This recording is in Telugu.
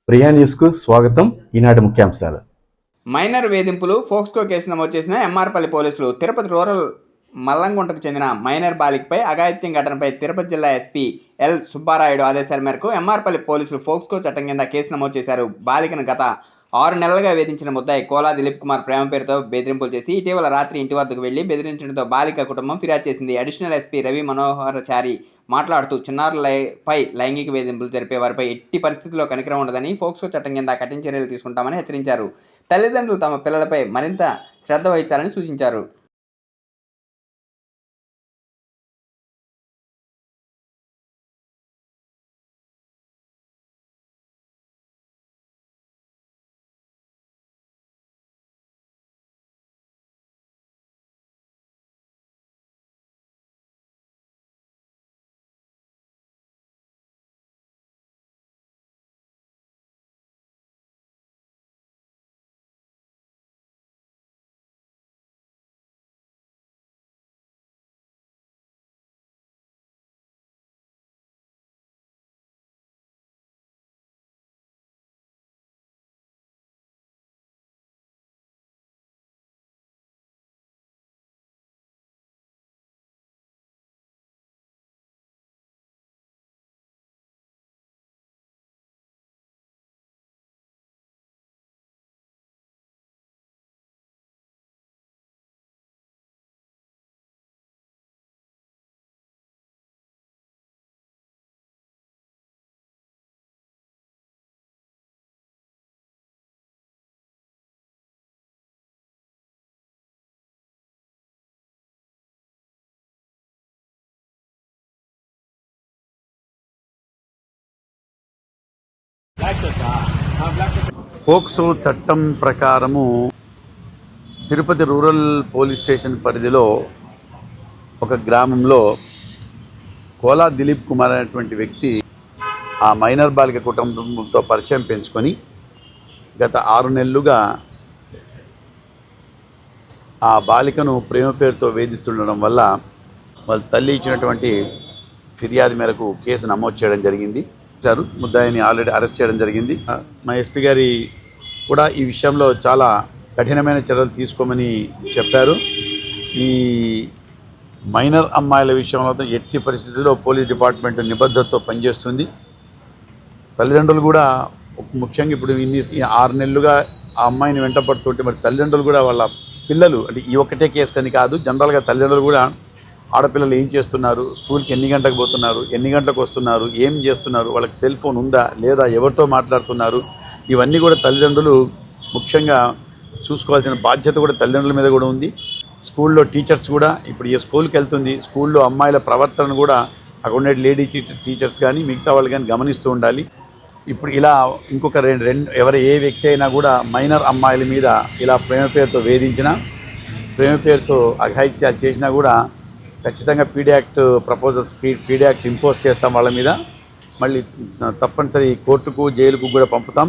ప్రియా న్యూస్కు స్వాగతం. ఈనాటి ముఖ్యాంశాలు. మైనర్ వేధింపులు ఫోక్స్కో కేసు నమోదు చేసిన ఎంఆర్పల్లి పోలీసులు. తిరుపతి రూరల్ మల్లంగుంటకు చెందిన మైనర్ బాలికపై అఘాయిత్యం ఘటనపై తిరుపతి జిల్లా ఎస్పీ ఎల్ సుబ్బారాయుడు ఆదేశాల మేరకు ఎంఆర్పల్లి పోలీసులు ఫోక్స్కో చట్టం కింద కేసు నమోదు చేశారు. బాలికను గత 6 నెలలుగా వేధించిన ముద్దాయి కోలా దిలీప్ కుమార్ ప్రేమ పేరుతో బెదిరింపులు చేసి ఇటీవల రాత్రి ఇంటి వద్దకు వెళ్లి బెదిరించడంతో బాలిక కుటుంబం ఫిర్యాదు చేసింది. అడిషనల్ ఎస్పీ రవి మనోహరచారి మాట్లాడుతూ చిన్నారులపై లైంగిక వేధింపులు జరిపే వారిపై ఎట్టి పరిస్థితుల్లో కనికరం ఉండదని, ఫోక్సో చట్టం కింద కఠిన చర్యలు తీసుకుంటామని హెచ్చరించారు. తల్లిదండ్రులు తమ పిల్లలపై మరింత శ్రద్ధ వహించాలని సూచించారు. పోక్సో చట్టం ప్రకారము తిరుపతి రూరల్ పోలీస్ స్టేషన్ పరిధిలో ఒక గ్రామంలో కోలా దిలీప్ కుమార్ అనేటువంటి వ్యక్తి ఆ మైనర్ బాలిక కుటుంబంతో పరిచయం పెంచుకొని గత 6 నెలలుగా ఆ బాలికను ప్రేమ పేరుతో వేధిస్తుండడం వల్ల వాళ్ళ తల్లి ఇచ్చినటువంటి ఫిర్యాదు మేరకు కేసు నమోదు చేయడం జరిగింది. ముద్దాయిని ఆల్రెడీ అరెస్ట్ చేయడం జరిగింది. మా ఎస్పీ గారి కూడా ఈ విషయంలో చాలా కఠినమైన చర్యలు తీసుకోమని చెప్పారు. ఈ మైనర్ అమ్మాయిల విషయంలో ఎట్టి పరిస్థితుల్లో పోలీస్ డిపార్ట్మెంట్ నిబద్ధతతో పనిచేస్తుంది. తల్లిదండ్రులు కూడా ముఖ్యంగా ఇప్పుడు 6 నెలలుగా ఆ అమ్మాయిని వెంటపడుతుంటే మరి తల్లిదండ్రులు కూడా వాళ్ళ పిల్లలు అంటే ఈ ఒక్కటే కేసు అని కాదు, జనరల్గా తల్లిదండ్రులు కూడా ఆడపిల్లలు ఏం చేస్తున్నారు, స్కూల్కి ఎన్ని గంటలకు పోతున్నారు, ఎన్ని గంటలకు వస్తున్నారు, ఏం చేస్తున్నారు, వాళ్ళకి సెల్ ఫోన్ ఉందా లేదా, ఎవరితో మాట్లాడుతున్నారు, ఇవన్నీ కూడా తల్లిదండ్రులు ముఖ్యంగా చూసుకోవాల్సిన బాధ్యత కూడా తల్లిదండ్రుల మీద కూడా ఉంది. స్కూల్లో టీచర్స్ కూడా ఇప్పుడు ఈ స్కూల్కి వెళ్తుంది, స్కూల్లో అమ్మాయిల ప్రవర్తన కూడా అక్కడ ఉండే లేడీ టీచర్స్ కానీ మిగతా వాళ్ళు కానీ గమనిస్తూ ఉండాలి. ఇప్పుడు ఇలా ఇంకొక ఏ వ్యక్తి అయినా కూడా మైనర్ అమ్మాయిల మీద ఇలా ప్రేమ పేరుతో వేధించినా, ప్రేమ పేరుతో అఘాయిత్యాలు చేసినా కూడా ఖచ్చితంగా పీడీ యాక్ట్ ఇంపోజ్ చేస్తాం వాళ్ళ మీద. మళ్ళీ తప్పనిసరి కోర్టుకు జైలుకు కూడా పంపుతాం.